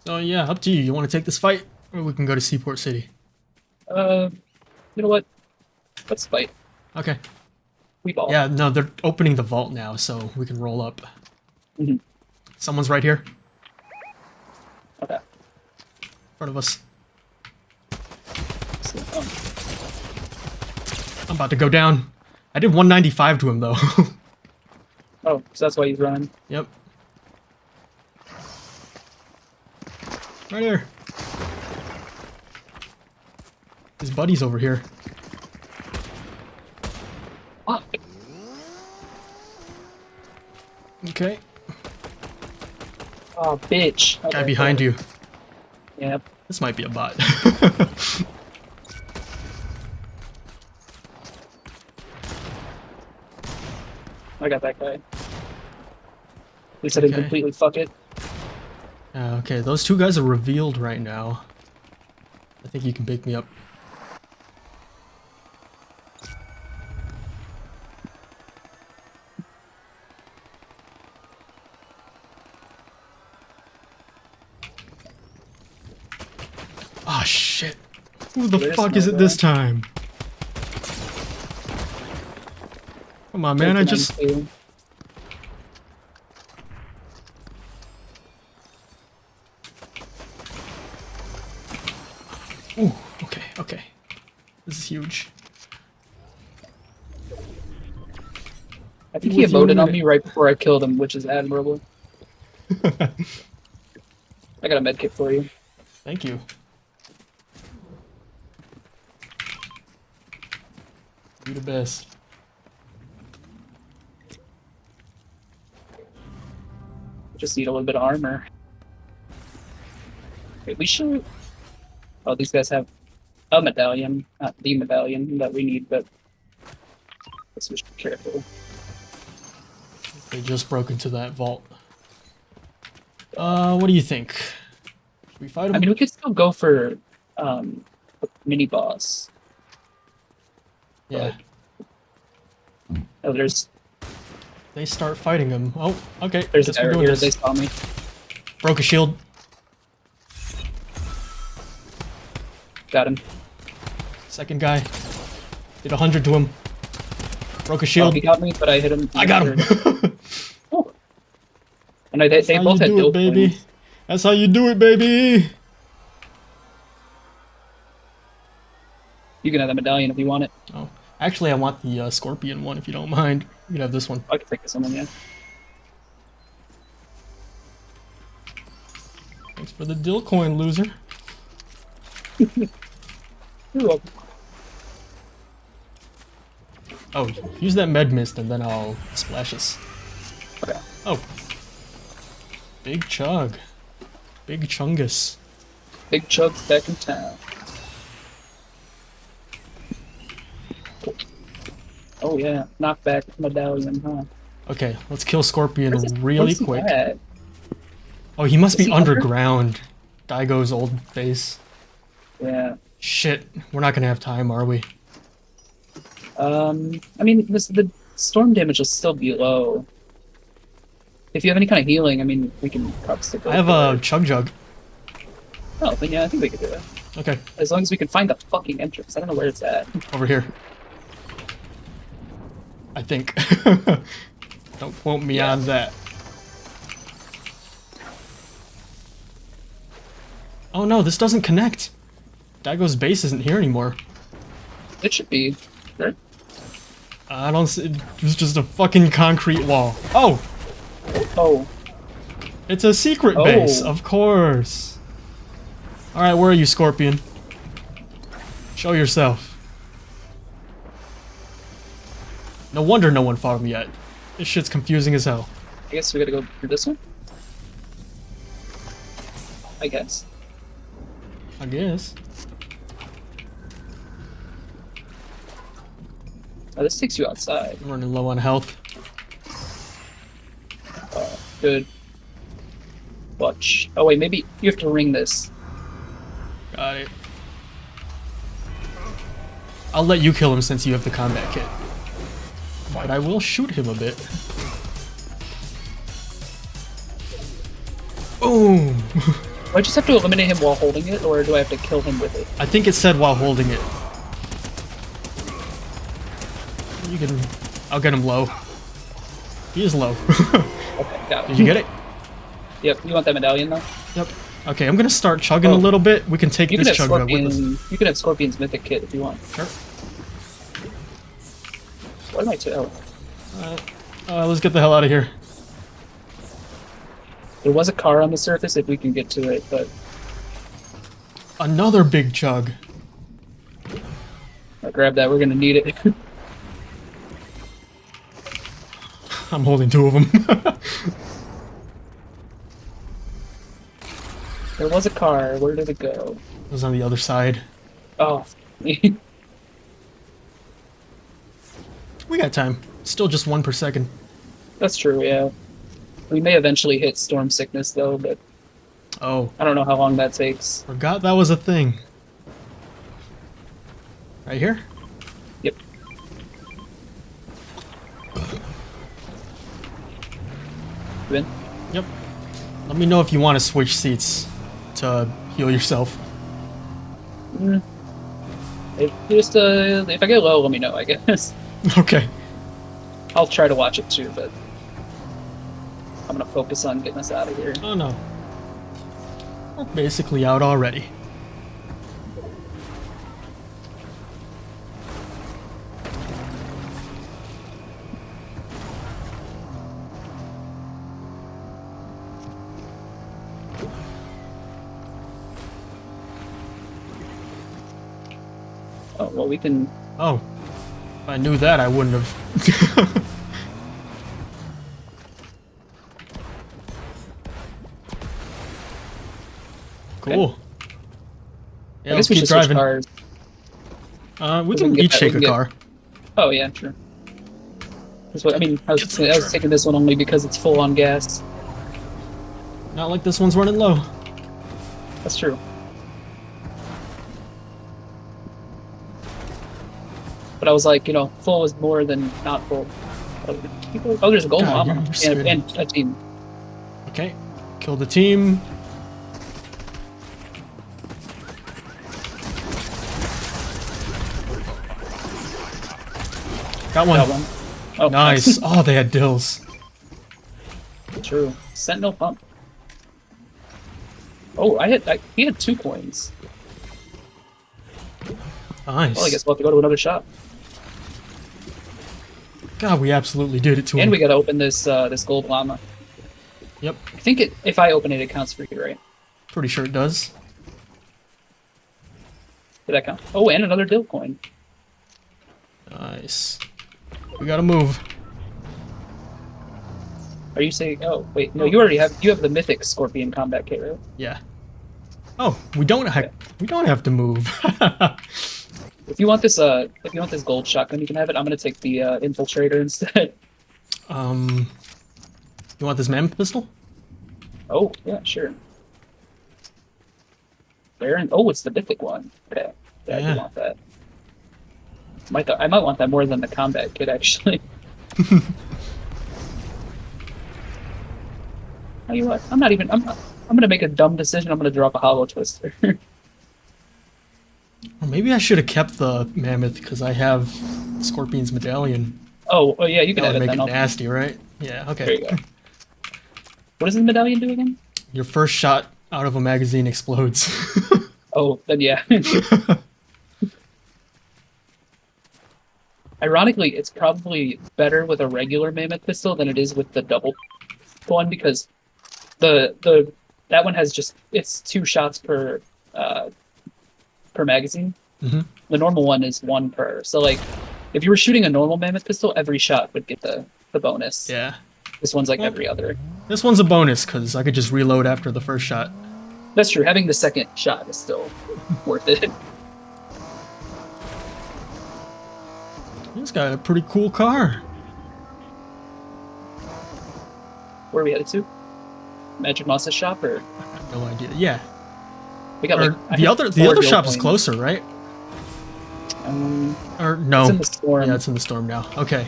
Oh yeah, up to you. You want to take this fight, or we can go to Seaport City. You know what? Let's fight. Okay. We ball. Yeah, no, they're opening the vault now, so we can roll up. Mm-hmm. Someone's right here, Okay. in front of us. So, I'm about to go down. I did 195 to him though. oh, so that's why he's running. Yep. Right here. His buddy's over here. Fuck. Okay. Oh, bitch. Guy Okay, behind you. Yep. This might be a bot. I got that guy. At least I didn't Okay. completely fuck it. Okay, those two guys are revealed right now. I think you can pick me up. Oh shit. Who the There's fuck no is it guy. this time? Come on, man, I just... 92. Ooh, okay, okay. This is huge. I think he With you emoted in on it. me right before I killed him, which is admirable. I got a med kit for you. Thank you. You the best. Just need a little bit of armor. Wait, we should. Oh, these guys have a medallion, not the medallion that we need, but let's just be careful. They just broke into that vault. What do you think? Should we fight them? I mean, we could still go for a mini boss. Yeah. Oh, there's They start fighting him. Oh, okay. there's a Guess we're guy doing here. this. They saw me. Broke a shield. Got him. Second guy. Did 100 to him. Broke a Oh, shield. he got me, but I hit him. I got him. Oh. And they That's how both you had do dual it, baby. points. That's how you do it, baby. You can have the medallion if you want it. Oh, actually, I want the scorpion one if you don't mind. You can have this one. I can take this one, yeah. Thanks for the dill coin, loser. You're welcome. Oh, use that med mist and then I'll splash us. Okay. Oh. Big chug. Big chungus. Big Chug's back in town. Oh yeah, knockback medallion, huh? Okay, let's kill Scorpion Where's really where's he quick. at? Oh, he must Is be he under? underground. Daigo's old base. Yeah. Shit, we're not gonna have time, are we? I mean, the storm damage will still be low. If you have any kind of healing, I mean, we can probably still go I have for a it. chug jug. Oh, but yeah, I think we could do it. Okay, As long as we can find the fucking entrance. I don't know where it's at. over here. I think. Don't quote me Yeah. on that. Oh no, this doesn't connect. Daigo's base isn't here anymore. It should be. Right? I don't see. It's just a fucking concrete wall. Oh! Oh, It's a secret Oh. base, of course. Alright, where are you, Scorpion? Show yourself. No wonder no one fought him yet. This shit's confusing as hell. I guess we gotta go through this one? I guess. I guess. Oh, this takes you outside. I'm running low on health. Good. Watch. Oh wait, maybe you have to ring this. Got it. I'll let you kill him since you have the combat kit. But I will shoot him a bit. Boom! Do I just have to eliminate him while holding it, or do I have to kill him with it? I think it said while holding it. You can... I'll get him low. He is low. Okay, got it. Did you get it? Yep, you want that medallion, though? Yep. Okay, I'm gonna start chugging a little bit. We can take You can this have chug with us. You can have Scorpion's Mythic Kit if you want. Sure. What am I to? Let's get the hell out of here. There was a car on the surface if we can get to it, but Another big chug. I'll grab that. We're gonna need it. I'm holding two of them. There was a car. Where did it go? It was on the other side. Oh. We got time. Still just 1 per second. That's true, yeah. We may eventually hit storm sickness, though, but Oh, I don't know how long that takes. forgot that was a thing. Right here? Yep. You in? Yep. Let me know if you want to switch seats to heal yourself. If I get low, let me know, I guess. Okay. I'll try to watch it too, but I'm gonna focus on getting us out of here. Oh no. We're basically out already. Oh, well, we can... Oh. If I knew that, I wouldn't have. Cool. Yeah, I let's guess we keep should switch driving. cars. We We can can each get- take we a can car. Oh, yeah, sure. That's what, I mean, I was taking this one only because it's full on gas. Not like this one's running low. That's true. But I was like, you know, full is more than not full. Oh, there's a gold God, llama you're spinning. and a team. Okay. Kill the team. Got one. Got one. Oh, Nice. Oh, they had dills. True. Sentinel pump. Oh, he had 2 coins. Nice. Well, I guess we'll have to go to another shop. God, we absolutely did it to And him. we gotta open this this gold llama. Yep. I think if I open it, it counts for you, right? Pretty sure it does. Did that count? Oh, and another dill coin. Nice. We gotta move. Are you saying? Oh, wait, no, you have the mythic Scorpion Combat Kit, right? Yeah. Oh, we don't have to move. If you want this gold shotgun, you can have it. I'm gonna take the infiltrator instead. You want this mammoth pistol? Oh, yeah, sure. Baron. Oh, it's the mythic one. Okay, yeah, I Yeah. do want that. I might want that more than the combat kit, actually. Tell you what, I'm gonna make a dumb decision. I'm gonna drop a hollow twister. Or maybe I should have kept the mammoth because I have Scorpion's medallion. Oh, yeah, you can That have would it make then. it nasty, right? Yeah. There Okay. you go. What does the medallion do again? Your first shot out of a magazine explodes. Oh, then yeah. Ironically, it's probably better with a regular mammoth pistol than it is with the double one because that one has it's 2 shots per magazine. Mhm. The normal one is 1 per. So like, if you were shooting a normal mammoth pistol, every shot would get the bonus. Yeah. This one's like Well- every other. This one's a bonus because I could just reload after the first shot. That's true. Having the second shot is still worth it. This got a pretty cool car. Where are we headed to? Magic Moss's shop, or I have no idea. Yeah. we got Or like I the have other 4 dill shop is coins. closer, right? Or no? It's in the storm. Yeah, it's in the storm now. Okay.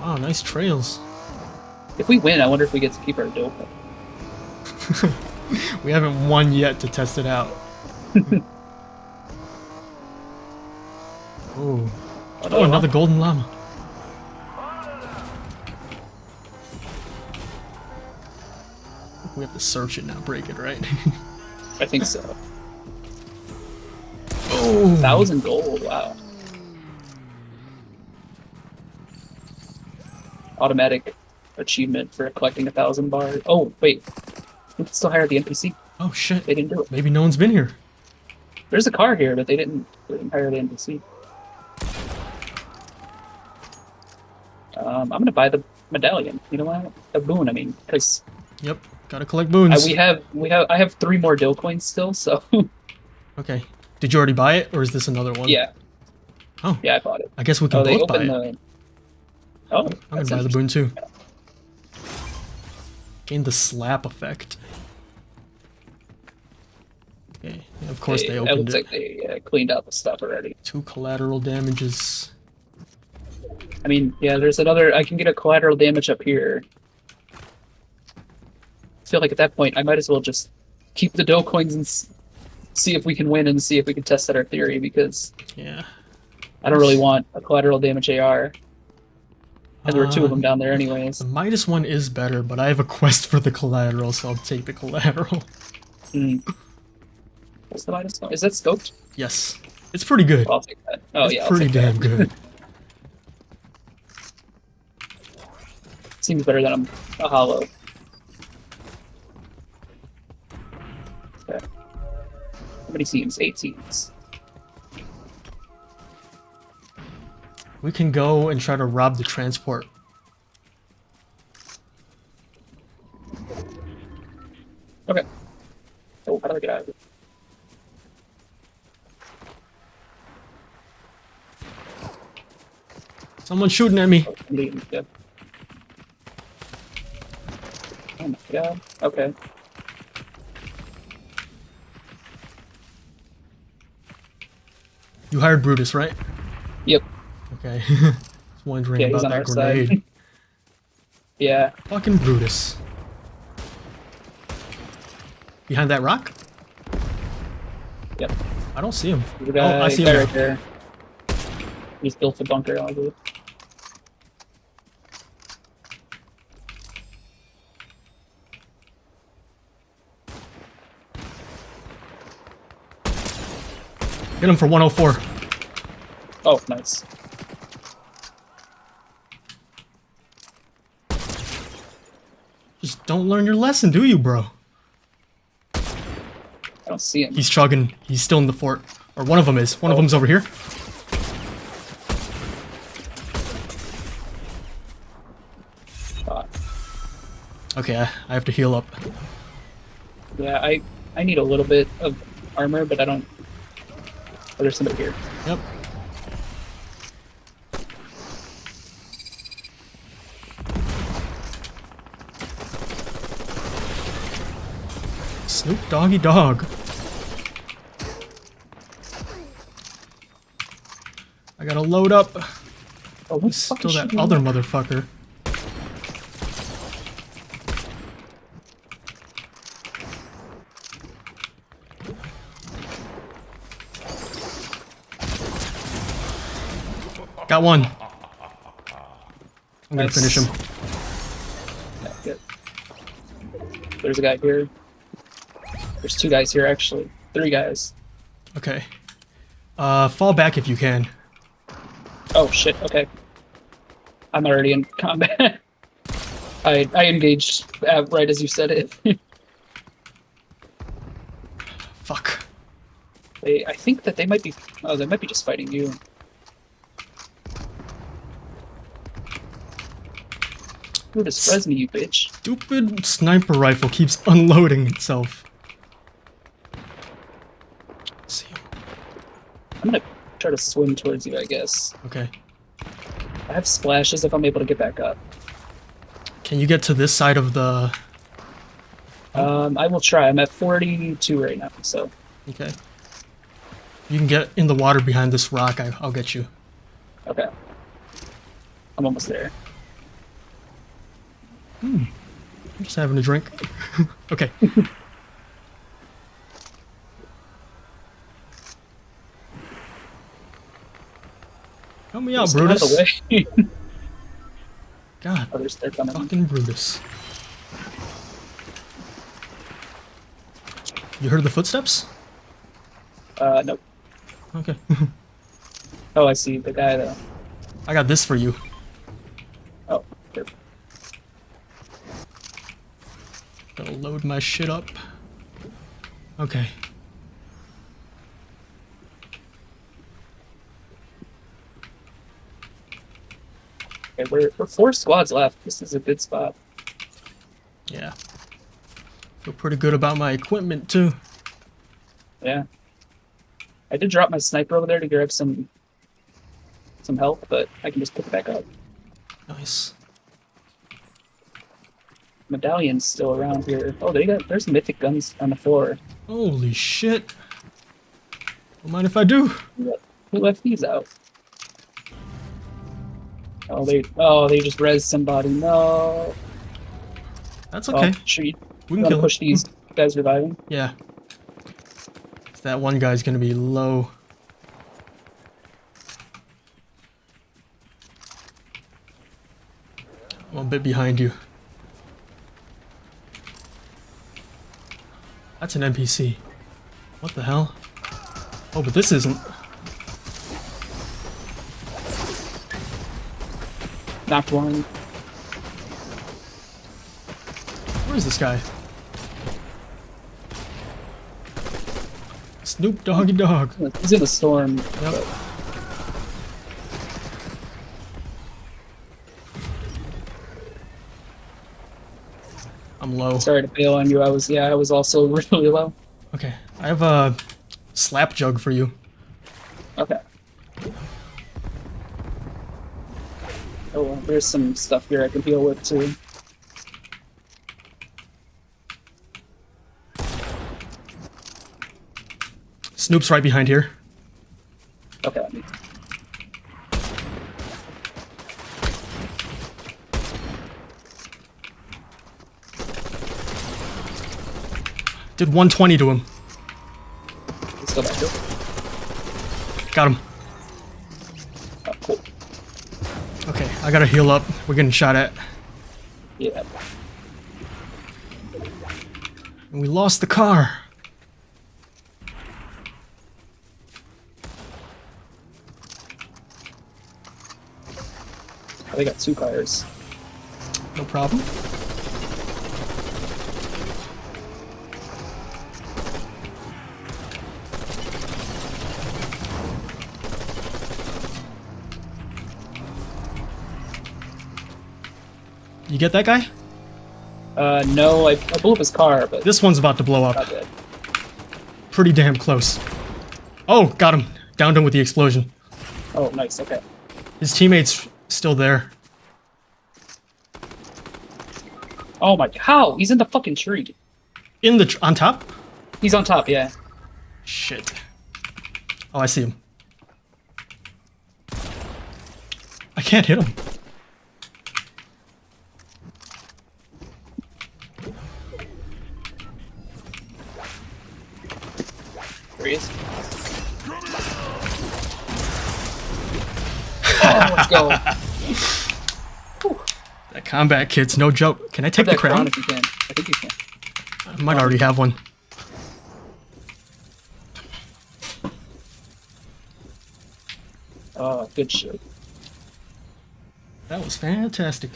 Wow, nice trails. If we win, I wonder if we get to keep our dill. We haven't won yet to test it out. Oh. Oh, another golden llama. We have to search it now, break it, right? I think so. Oh! 1,000 gold, wow. Automatic achievement for collecting 1,000 bars. Oh, wait. We can still hire the NPC. Oh shit. They didn't do it. Maybe no one's been here. There's a car here, but they didn't hire the NPC. I'm gonna buy the medallion. You know what? The boon, I mean, because Yep, gotta collect boons. I have 3 more dill coins still, so Okay. Did you already buy it, or is this another one? yeah. Oh. Yeah, I bought it. I guess we can They both buy opened it. the. Oh, I'm gonna buy the boon too. Gain the slap effect. Okay, and of course they It opened looks it. like they cleaned out the stuff already. 2 collateral damages. I mean, yeah, there's another. I can get a collateral damage up here. I feel like at that point, I might as well just keep the dough coins and see if we can win and see if we can test out our theory, because Yeah. I don't really want a collateral damage AR. And there were 2 of them down there anyways. The Midas one is better, but I have a quest for the collateral, so I'll take the collateral. What's the Midas one? Is that scoped? Yes. It's pretty good. I'll take that. Oh, It's yeah, I'll pretty take damn that. good. Seems better than a hollow. Okay. How many teams? 8 teams. We can go and try to rob the transport. Okay. Oh, how do I get out of here? Someone's shooting at me. Oh, I'm leaving. Good. Oh my god. Okay. You hired Brutus, right? Yep. Okay. Just wondering Yeah, he's about on that our grenade. side. Yeah. Fucking Brutus. Behind that rock? Yep. I don't see him. There's a guy, Oh, I see guy him right now. there. He's built a bunker, I believe. Hit him for 104. Oh, nice. Just don't learn your lesson, do you, bro? I don't see him. He's chugging. He's still in the fort. Or one of them is. One of them's over here. Shot. Okay, I have to heal up. Yeah, I need a little bit of armor, but I don't. Oh, there's somebody here. Yep. Snoop Doggy Dog. I gotta load up. Oh, what the fuck Still is that shooting other me? motherfucker. Got one. I'm gonna Nice. finish him. Yeah, good. There's a guy here. There's 2 guys here, actually. 3 guys. Okay. Fall back if you can. Oh, shit, okay. I'm already in combat. I engaged right as you said it. Fuck. I think that they might be... Oh, they might be just fighting you. Who just res me, you bitch? Stupid sniper rifle keeps unloading itself. Let's see. I'm gonna try to swim towards you, I guess. Okay. I have splashes if I'm able to get back up. Can you get to this side of the... I will try. I'm at 42 right now, so... Okay. You can get in the water behind this rock. I'll get you. Okay. I'm almost there. I'm just having a drink. Okay. Help me out, Just get out of Brutus. the way. God, Oh, they're coming. fucking Brutus. You heard the footsteps? Nope. Okay. Oh, I see the guy though. I got this for you. Oh, perfect. Gotta load my shit up. Okay. Okay, we're 4 squads left. This is a good spot. Yeah. Feel pretty good about my equipment too. Yeah. I did drop my sniper over there to grab some health, but I can just pick it back up. Nice. Medallion's still around here. Oh, there's mythic guns on the floor. Holy shit. Don't mind if I do. Who left these out? Oh, they just res somebody. No. That's okay. Oh, shoot. We You can want to kill push him. these guys reviving? Yeah. That one guy's gonna be low. I'm a bit behind you. That's an NPC. What the hell? Oh, but this isn't. Knocked one. Where is this guy? Snoop Doggy Dog. He's in the storm. Yep. I'm low. Sorry to bail on you. I was also really low. Okay, I have a slap jug for you. Okay. Oh, well, there's some stuff here I can heal with too. Snoop's right behind here. Okay. Did 120 to him. He's still back here. Got him. Oh, cool. Okay, I gotta heal up. We're getting shot at. Yeah. And we lost the car. They got 2 cars. No problem. You get that guy? No, I blew up his car, but This one's about to blow not up. dead. Pretty damn close. Oh, got him. Downed him with the explosion. Oh, nice. Okay. His teammate's still there. Oh my! How? He's in the fucking tree. In the on top? He's on top. Yeah. Shit. Oh, I see him. I can't hit him. There he is. Oh, let's go. That combat kit's no joke. Can I take the That crown? if you can. I think you can. I might already have one. Oh, good shit. That was fantastic.